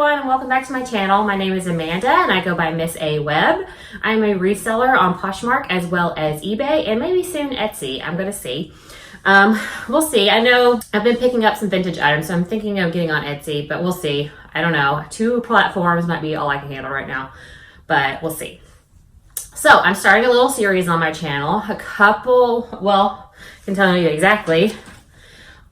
everyone, and welcome back to my channel. My name is Amanda and I go by MSAWEBB. I'm a reseller on Poshmark as well as eBay and maybe soon Etsy. I'm gonna see. We'll see. I know I've been picking up some vintage items, so I'm thinking of getting on Etsy, but we'll see. I don't know. 2 platforms might be all I can handle right now, but we'll see. So I'm starting a little series on my channel. I can tell you exactly.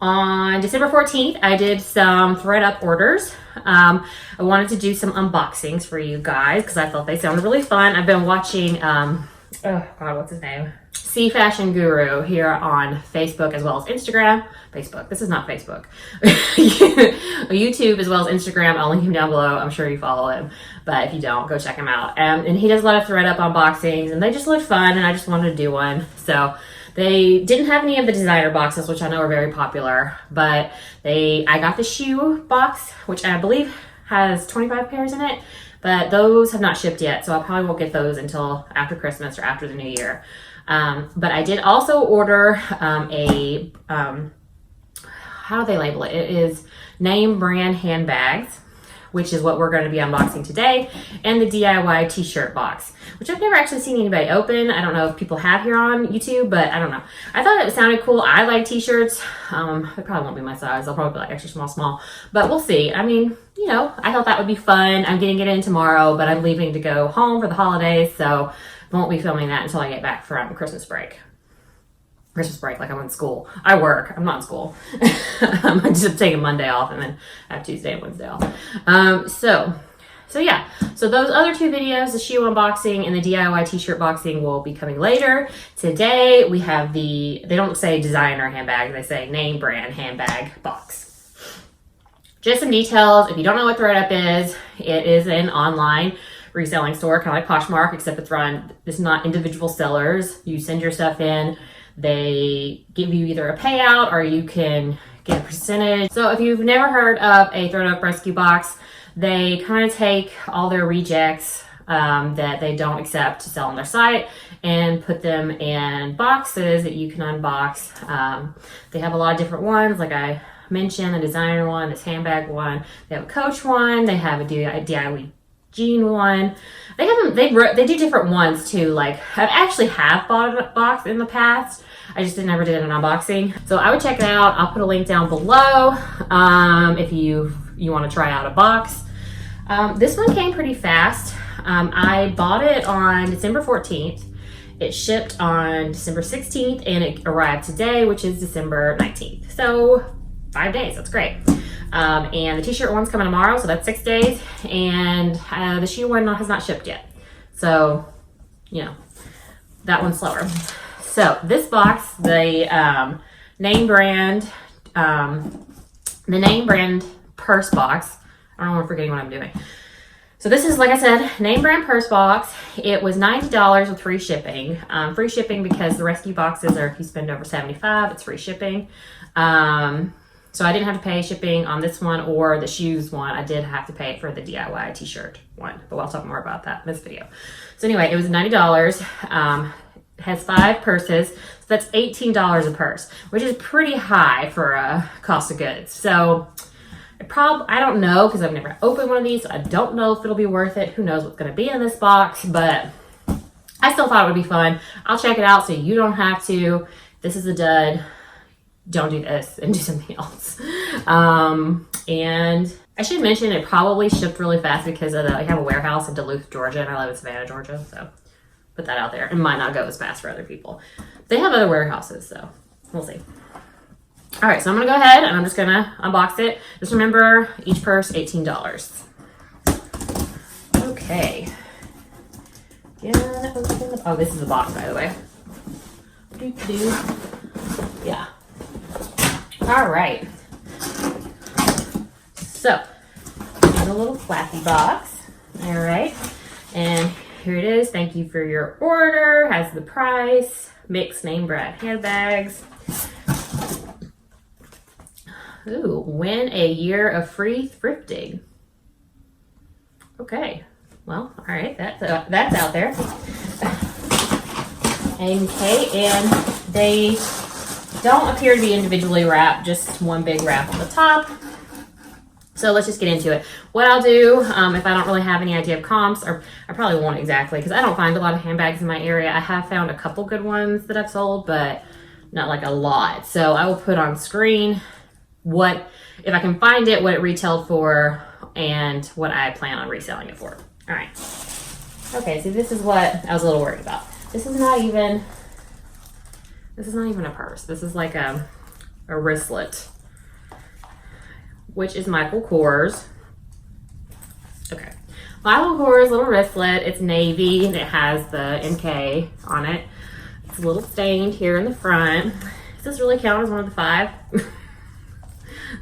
On December 14th, I did some ThredUp orders. I wanted to do some unboxings for you guys because I thought they sounded really fun. I've been watching, oh God, what's his name? C Fashion Guru here on Facebook as well as Instagram. Facebook, this is not Facebook. YouTube as well as Instagram. I'll link him down below. I'm sure you follow him, but if you don't, go check him out. And he does a lot of ThredUp unboxings and they just look fun and I just wanted to do one. So they didn't have any of the designer boxes, which I know are very popular, but I got the shoe box, which I believe has 25 pairs in it, but those have not shipped yet, so I probably won't get those until after Christmas or after the new year. But I did also order how do they label it? It is name brand handbags, which is what we're going to be unboxing today, and the DIY t-shirt box, which I've never actually seen anybody open. I don't know if people have here on YouTube, but I don't know. I thought it sounded cool. I like t-shirts. It probably won't be my size. They'll probably be like extra small, but we'll see. I mean, you know, I thought that would be fun. I'm getting it in tomorrow, but I'm leaving to go home for the holidays, so I won't be filming that until I get back from Christmas break. Like I'm in school. I work. I'm not in school. I'm just taking Monday off and then I have Tuesday and Wednesday off. So yeah. So those other 2 videos, the shoe unboxing and the DIY t-shirt boxing, will be coming later. Today we have they don't say designer handbag, they say name brand handbag box. Just some details. If you don't know what ThredUp is, it is an online reselling store, kind of like Poshmark, except it's not individual sellers. You send your stuff in. They give you either a payout or you can get a percentage. So if you've never heard of a ThredUp Rescue box, they kind of take all their rejects that they don't accept to sell on their site and put them in boxes that you can unbox. They have a lot of different ones, like I mentioned, a designer one, this handbag one. They have a Coach one. They have a DIY jean one. They do different ones too. Like I've actually bought a box in the past. I just never did an unboxing. So I would check it out. I'll put a link down below if you want to try out a box. This one came pretty fast. I bought it on December 14th. It shipped on December 16th and it arrived today, which is December 19th. So 5 days, that's great. And the t-shirt one's coming tomorrow, so that's 6 days. And the shoe one has not shipped yet. So, you know, that one's slower. So this box, the name brand purse box. I don't know, I'm forgetting what I'm doing. So this is, like I said, name brand purse box. It was $90 with free shipping. Free shipping because the rescue boxes are, if you spend over $75, it's free shipping. So I didn't have to pay shipping on this one or the shoes one. I did have to pay for the DIY t-shirt one, but I'll talk more about that in this video. So anyway, it was $90. Has 5 purses, so that's $18 a purse, which is pretty high for a cost of goods. So I don't know, because I've never opened one of these, so I don't know if it'll be worth it. Who knows what's going to be in this box, but I still thought it would be fun. I'll check it out so you don't have to. This is a dud. Don't do this and do something else. And I should mention it probably shipped really fast because I have a warehouse in Duluth, Georgia, and I live in Savannah, Georgia, so put that out there. It might not go as fast for other people. They have other warehouses, so we'll see. All right, so I'm gonna go ahead and I'm just gonna unbox it. Just remember, each purse, $18. Okay. Oh, this is the box, by the way. Yeah. All right. So, here's a little flappy box. All right. And here it is. Thank you for your order. Has the price. Mixed name brand handbags. Ooh, win a year of free thrifting. Okay. Well, all right. That's out there. Okay, and they don't appear to be individually wrapped, just one big wrap on the top. So let's just get into it. What I'll do, if I don't really have any idea of comps, or I probably won't exactly, because I don't find a lot of handbags in my area. I have found a couple good ones that I've sold, but not like a lot. So I will put on screen what, if I can find it, what it retailed for, and what I plan on reselling it for. All right. Okay, so this is what I was a little worried about. This is not even a purse. This is like a wristlet, which is Michael Kors. Okay. Michael Kors little wristlet. It's navy and it has the MK on it. It's a little stained here in the front. Does this really count as one of the 5?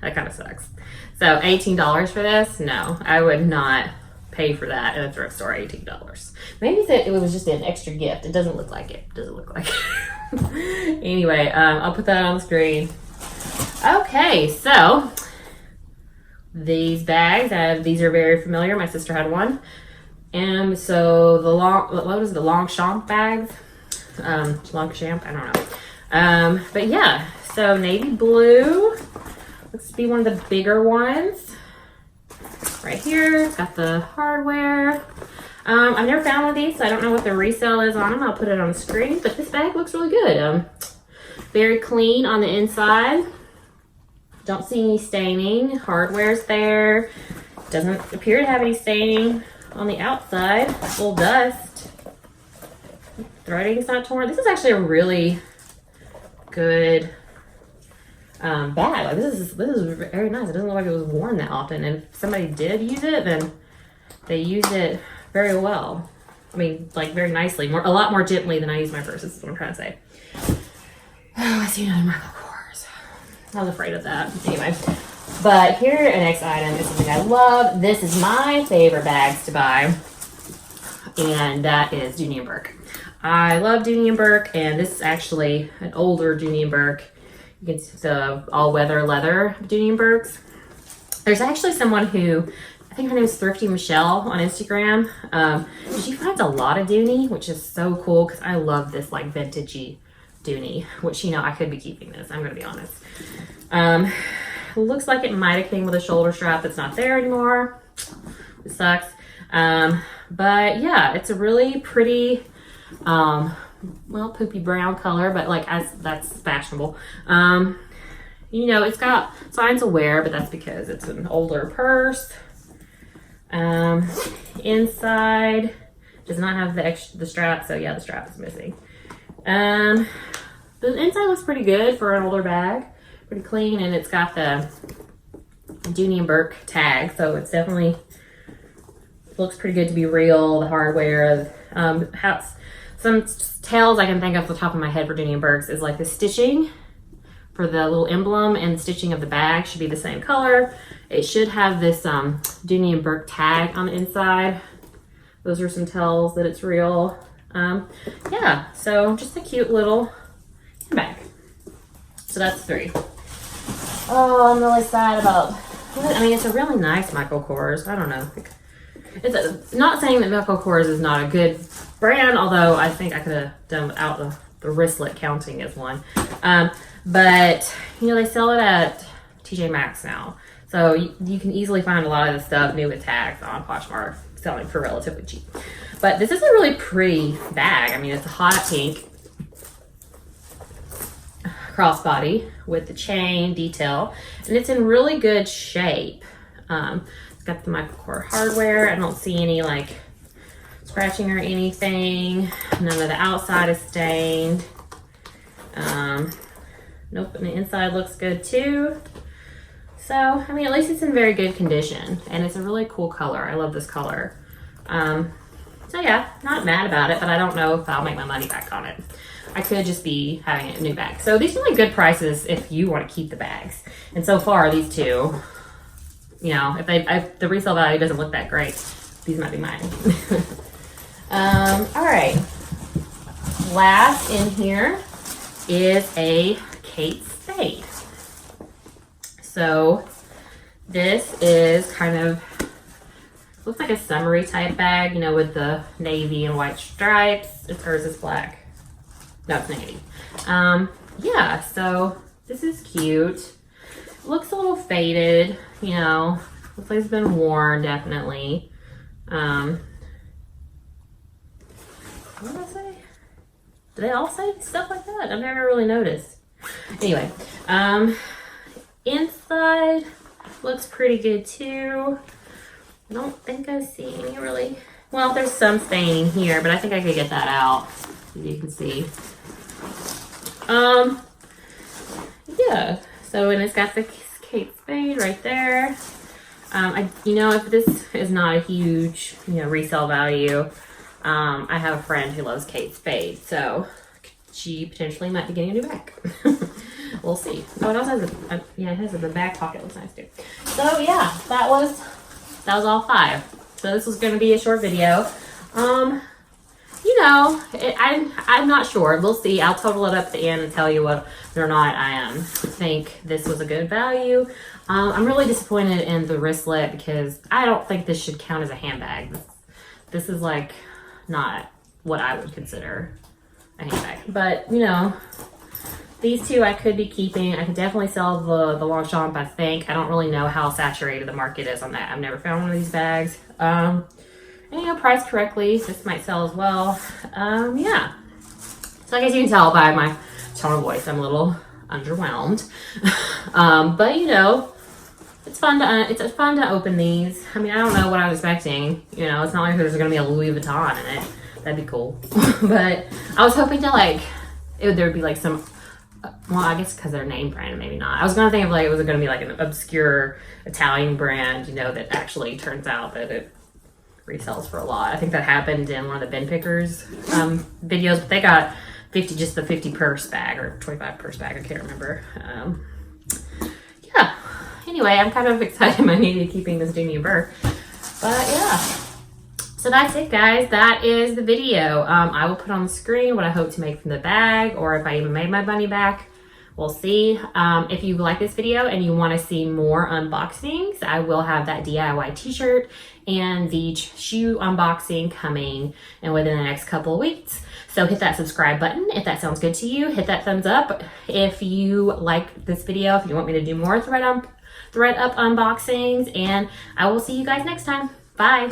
That kind of sucks. So $18 for this? No, I would not pay for that in a thrift store. $18. Maybe it was just an extra gift. It doesn't look like it. Doesn't look like it. Anyway, I'll put that on the screen. Okay, so these bags, these are very familiar. My sister had one. And so the Longchamp bags? Longchamp, I don't know. But yeah, so navy blue. Looks to be one of the bigger ones. Right here, it's got the hardware. I've never found one of these, so I don't know what the resale is on them. I'll put it on the screen, but this bag looks really good. Very clean on the inside. Don't see any staining. Hardware's there. Doesn't appear to have any staining on the outside. A little dust. Threading's not torn. This is actually a really good bag. Like this is very nice. It doesn't look like it was worn that often. And if somebody did use it, then they use it very well. I mean, like very nicely. A lot more gently than I use my purses, is what I'm trying to say. Oh, I see another Michael Kors. I was afraid of that. Anyway, but here, the next item is something I love. This is my favorite bags to buy, and that is Dooney & Bourke. I love Dooney & Bourke, and this is actually an older Dooney & Bourke. You can see the all-weather leather Dooney & Bourke's. There's actually someone who, I think her name is Thrifty Michelle on Instagram. She finds a lot of Dooney, which is so cool because I love this like vintagey Dooney, which, you know, I could be keeping this. I'm going to be honest. Looks like it might have came with a shoulder strap that's not there anymore. It sucks. But yeah, it's a really pretty, well, poopy brown color, but like that's fashionable. You know, it's got signs of wear, but that's because it's an older purse. Inside does not have the strap, so yeah, the strap is missing. The inside looks pretty good for an older bag, pretty clean, and it's got the Dooney & Bourke tag, so it's definitely looks pretty good to be real. The hardware, some tells I can think off the top of my head for Dooney & Bourke's is like the stitching for the little emblem and the stitching of the bag should be the same color. It should have this Dooney & Bourke tag on the inside. Those are some tells that it's real. Yeah, so just a cute little bag. So that's 3. Oh, I'm really sad about, I mean, it's a really nice Michael Kors. I don't know. It's not saying that Michael Kors is not a good brand, although I think I could have done without the wristlet counting as one. But, you know, they sell it at TJ Maxx now. So you can easily find a lot of the stuff new with tags on Poshmark selling for relatively cheap. But this is a really pretty bag. I mean, it's a hot pink crossbody with the chain detail, and it's in really good shape. It's got the Michael Kors hardware. I don't see any like scratching or anything. None of the outside is stained. Nope, and the inside looks good too. So, I mean, at least it's in very good condition, and it's a really cool color. I love this color. So yeah, not mad about it, but I don't know if I'll make my money back on it. I could just be having a new bag. So these are like good prices if you want to keep the bags. And so far, these two, you know, if the resale value doesn't look that great, these might be mine. All right. Last in here is a Kate Spade. So this is kind of, looks like a summery type bag, you know, with the navy and white stripes. Hers is black. No, it's navy. Yeah, so this is cute. Looks a little faded, you know. Looks like it's been worn, definitely. What did I say? Did they all say stuff like that? I've never really noticed. Anyway, inside looks pretty good too. I don't think I see any really. Well, there's some staining here, but I think I could get that out, as you can see. Yeah. So, and it's got the Kate Spade right there. You know, if this is not a huge, resale value, I have a friend who loves Kate Spade, so she potentially might be getting a new bag. We'll see. Oh, it also has it has the back pocket. Looks nice too. So yeah, that was all 5. So this was going to be a short video. I'm not sure. We'll see. I'll total it up at the end and tell you whether or not I think this was a good value. I'm really disappointed in the wristlet because I don't think this should count as a handbag. This is like not what I would consider a handbag. But, these two I could be keeping. I could definitely sell the Longchamp, I think. I don't really know how saturated the market is on that. I've never found one of these bags. And, priced correctly, this might sell as well. Yeah. So I guess you can tell by my tone of voice, I'm a little underwhelmed. But, it's fun to open these. I mean, I don't know what I was expecting. It's not like there's going to be a Louis Vuitton in it. That'd be cool. But I was hoping to there would be like some, well, I guess because they're name brand, maybe not. I was going to think of it was going to be like an obscure Italian brand, that actually turns out that it resells for a lot. I think that happened in one of the bin pickers videos, but they got just the 50 purse bag or 25 purse bag. I can't remember. Yeah. Anyway, I'm kind of excited about maybe keeping this Junior Burr. But yeah. So that's it, guys. That is the video. I will put on the screen what I hope to make from the bag, or if I even made my bunny back. We'll see. If you like this video and you want to see more unboxings, I will have that DIY t-shirt and the shoe unboxing coming within the next couple of weeks. So hit that subscribe button if that sounds good to you. Hit that thumbs up if you like this video, if you want me to do more ThredUp unboxings, and I will see you guys next time. Bye.